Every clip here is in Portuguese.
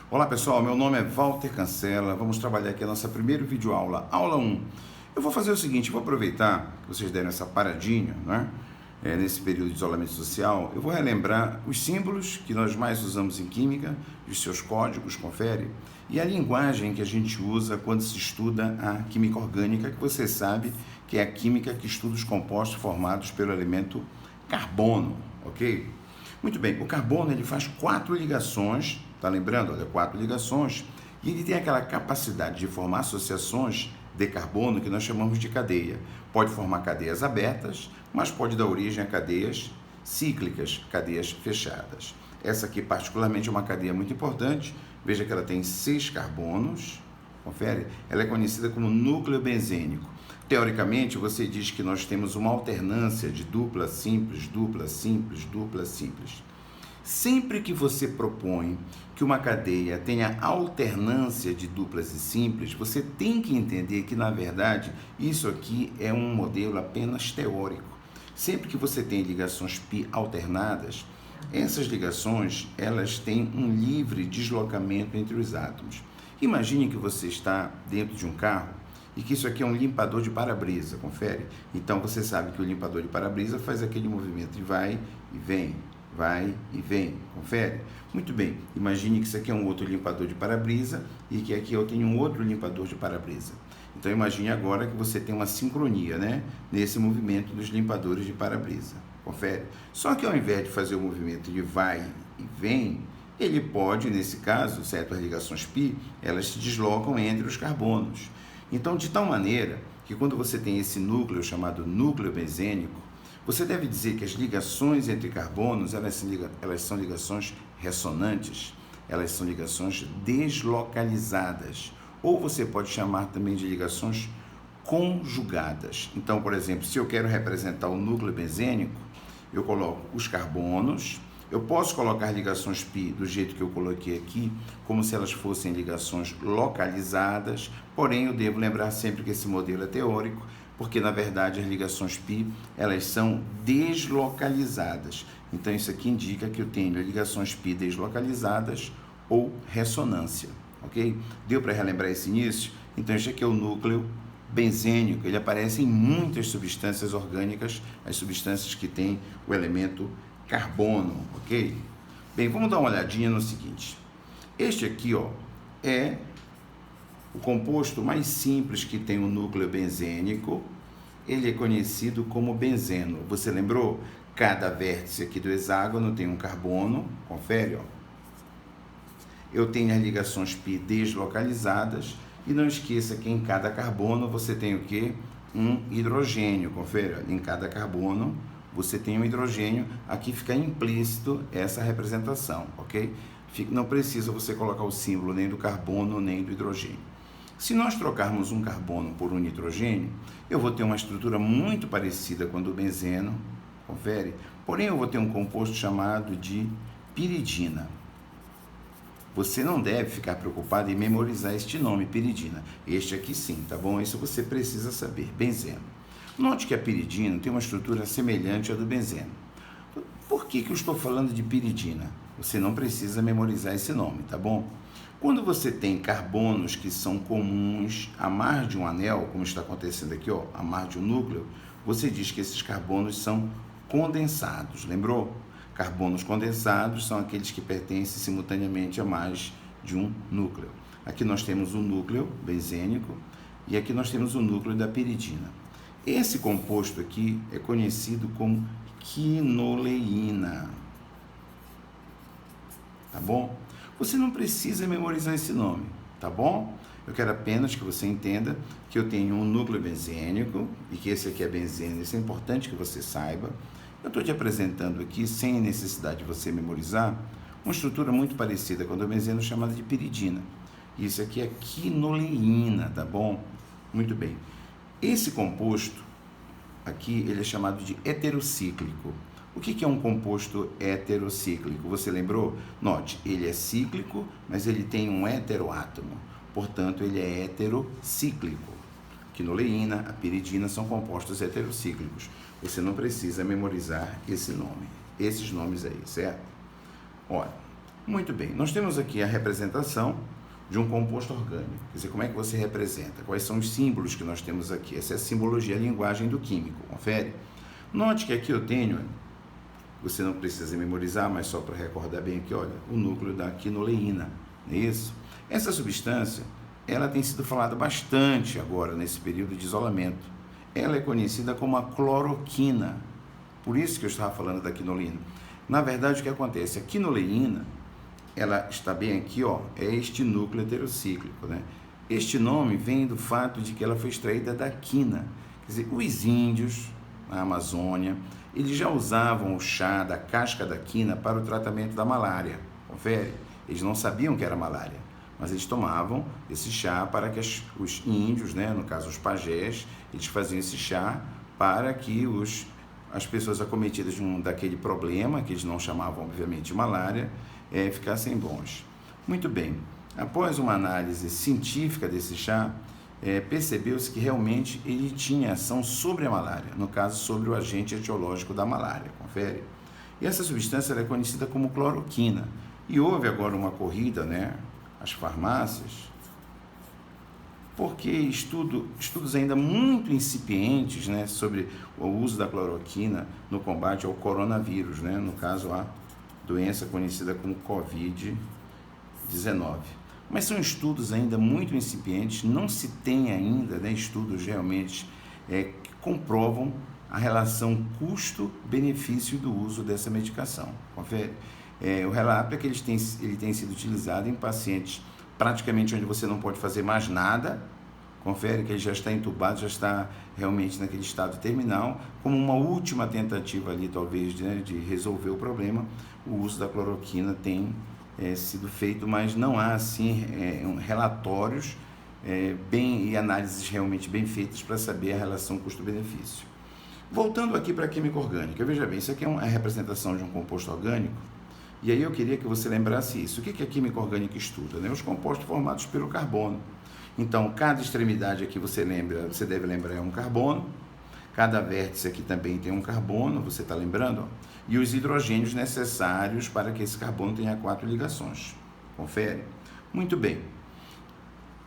Olá pessoal, meu nome é Walter Cancela, vamos trabalhar aqui a nossa primeira videoaula, aula 1. Eu vou fazer o seguinte, vou aproveitar que vocês deram essa paradinha, né? Nesse período de isolamento social, eu vou relembrar os símbolos que nós mais usamos em química, os seus códigos, confere, e a linguagem que a gente usa quando se estuda a química orgânica, que você sabe que é a química que estuda os compostos formados pelo elemento carbono, ok? Muito bem, o carbono ele faz 4 ligações, tá lembrando? Olha, 4 ligações, e ele tem aquela capacidade de formar associações de carbono que nós chamamos de cadeia. Pode formar cadeias abertas, mas pode dar origem a cadeias cíclicas, cadeias fechadas. Essa aqui particularmente é uma cadeia muito importante, veja que ela tem 6 carbonos, confere? Ela é conhecida como núcleo benzênico. Teoricamente, você diz que nós temos uma alternância de dupla simples, dupla simples, dupla simples. Sempre que você propõe que uma cadeia tenha alternância de duplas e simples, você tem que entender que, na verdade, isso aqui é um modelo apenas teórico. Sempre que você tem ligações π alternadas, essas ligações elas têm um livre deslocamento entre os átomos. Imagine que você está dentro de um carro e que isso aqui é um limpador de para-brisa, confere? Então você sabe que o limpador de para-brisa faz aquele movimento de vai e vem, confere? Muito bem, imagine que isso aqui é um outro limpador de para-brisa e que aqui eu tenho um outro limpador de para-brisa. Então imagine agora que você tem uma sincronia, né? Nesse movimento dos limpadores de para-brisa, confere? Só que ao invés de fazer o movimento de vai e vem, ele pode, nesse caso, certas ligações π, elas se deslocam entre os carbonos. Então, de tal maneira que quando você tem esse núcleo chamado núcleo benzênico, você deve dizer que as ligações entre carbonos, elas são ligações ressonantes, elas são ligações deslocalizadas, ou você pode chamar também de ligações conjugadas. Então, por exemplo, se eu quero representar o núcleo benzênico, eu coloco os carbonos. Eu posso colocar ligações π do jeito que eu coloquei aqui, como se elas fossem ligações localizadas, porém eu devo lembrar sempre que esse modelo é teórico, porque na verdade as ligações π, elas são deslocalizadas. Então isso aqui indica que eu tenho ligações π deslocalizadas ou ressonância, ok? Deu para relembrar esse início? Então este aqui é o núcleo benzênico, ele aparece em muitas substâncias orgânicas, as substâncias que têm o elemento carbono, ok? Bem, vamos dar uma olhadinha no seguinte. Este aqui, ó, é o composto mais simples que tem o núcleo benzênico. Ele é conhecido como benzeno. Você lembrou? Cada vértice aqui do hexágono tem um carbono. Confere, ó. Eu tenho as ligações π deslocalizadas. E não esqueça que em cada carbono você tem o quê? Um hidrogênio. Confere, ó. Em cada carbono você tem um hidrogênio, aqui fica implícito essa representação, ok? Não precisa você colocar o símbolo nem do carbono nem do hidrogênio. Se nós trocarmos um carbono por um nitrogênio, eu vou ter uma estrutura muito parecida com a do benzeno, confere? Porém, eu vou ter um composto chamado de piridina. Você não deve ficar preocupado em memorizar este nome, piridina. Este aqui sim, tá bom? Isso você precisa saber, benzeno. Note que a piridina tem uma estrutura semelhante à do benzeno. Por que eu estou falando de piridina? Você não precisa memorizar esse nome, tá bom? Quando você tem carbonos que são comuns a mais de um anel, como está acontecendo aqui, ó, a mais de um núcleo, você diz que esses carbonos são condensados, lembrou? Carbonos condensados são aqueles que pertencem simultaneamente a mais de um núcleo. Aqui nós temos o núcleo benzênico e aqui nós temos o núcleo da piridina. Esse composto aqui é conhecido como quinoleína, tá bom? Você não precisa memorizar esse nome, tá bom? Eu quero apenas que você entenda que eu tenho um núcleo benzênico e que esse aqui é benzeno, isso é importante que você saiba. Eu estou te apresentando aqui, sem necessidade de você memorizar, uma estrutura muito parecida com a do benzeno chamada de piridina. Isso aqui é quinoleína, tá bom? Muito bem. Esse composto aqui, ele é chamado de heterocíclico. O que é um composto heterocíclico? Você lembrou? Note, ele é cíclico, mas ele tem um heteroátomo. Portanto, ele é heterocíclico. Quinoleína, a piridina são compostos heterocíclicos. Você não precisa memorizar esse nome, esses nomes aí, certo? Olha, Muito bem, nós temos aqui a representação de um composto orgânico. Quer dizer, como é que você representa? Quais são os símbolos que nós temos aqui? Essa é a simbologia, a linguagem do químico. Confere? Note que aqui eu tenho, você não precisa memorizar, mas só para recordar bem aqui, olha, o núcleo da quinoleína, não é isso? Essa substância, ela tem sido falada bastante agora, nesse período de isolamento. Ela é conhecida como a cloroquina, por isso que eu estava falando da quinoleína. Na verdade, o que acontece? A quinoleína, ela está bem aqui, ó, é este núcleo heterocíclico, né? Este nome vem do fato de que ela foi extraída da quina. Quer dizer, os índios, na Amazônia, eles já usavam o chá da casca da quina para o tratamento da malária. Confere? Eles não sabiam que era malária, mas eles tomavam esse chá para que os índios, né, no caso os pajés, eles faziam esse chá para que as pessoas acometidas daquele problema, que eles não chamavam obviamente de malária, ficassem bons. Muito bem, após uma análise científica desse chá, percebeu-se que realmente ele tinha ação sobre a malária, no caso sobre o agente etiológico da malária, confere? E essa substância é conhecida como cloroquina. E houve agora uma corrida, né, às farmácias, porque estudos ainda muito incipientes, né, sobre o uso da cloroquina no combate ao coronavírus, né, no caso a doença conhecida como Covid-19. Mas são estudos ainda muito incipientes, não se tem ainda, né, estudos realmente que comprovam a relação custo-benefício do uso dessa medicação. Confere? O relato é que ele tem sido utilizado em pacientes praticamente onde você não pode fazer mais nada. Confere que ele já está entubado, já está realmente naquele estado terminal, como uma última tentativa ali, talvez, né, de resolver o problema. O uso da cloroquina tem sido feito, mas não há, assim, relatórios e análises realmente bem feitas para saber a relação custo-benefício. Voltando aqui para a química orgânica, veja bem, isso aqui é a representação de um composto orgânico, e aí eu queria que você lembrasse isso. O que a química orgânica estuda? Né? Os compostos formados pelo carbono. Então, cada extremidade aqui você deve lembrar é um carbono, cada vértice aqui também tem um carbono, você está lembrando? Ó? E os hidrogênios necessários para que esse carbono tenha 4 ligações. Confere? Muito bem.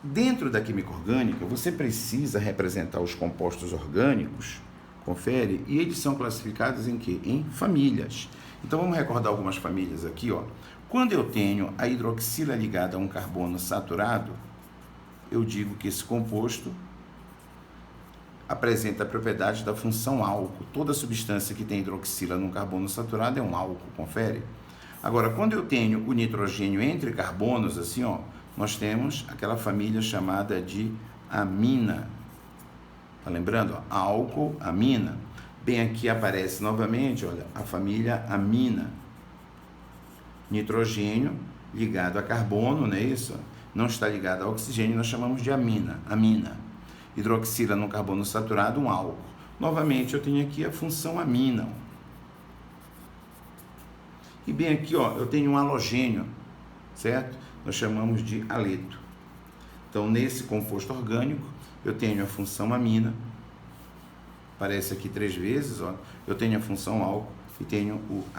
Dentro da química orgânica, você precisa representar os compostos orgânicos, confere? E eles são classificados em quê? Em famílias. Então, vamos recordar algumas famílias aqui, ó. Quando eu tenho a hidroxila ligada a um carbono saturado, eu digo que esse composto apresenta a propriedade da função álcool. Toda substância que tem hidroxila num carbono saturado é um álcool, confere? Agora, quando eu tenho o nitrogênio entre carbonos, assim, ó, nós temos aquela família chamada de amina. Tá lembrando? Ó? Álcool, amina. Bem, aqui aparece novamente, olha, a família amina. Nitrogênio ligado a carbono, não é isso? Não está ligado a oxigênio, nós chamamos de amina. Hidroxila no carbono saturado, um álcool. Novamente, eu tenho aqui a função amina. E bem aqui, ó, eu tenho um halogênio, certo? Nós chamamos de haleto. Então, nesse composto orgânico, eu tenho a função amina, aparece aqui 3 vezes, ó, eu tenho a função álcool e tenho o haleto.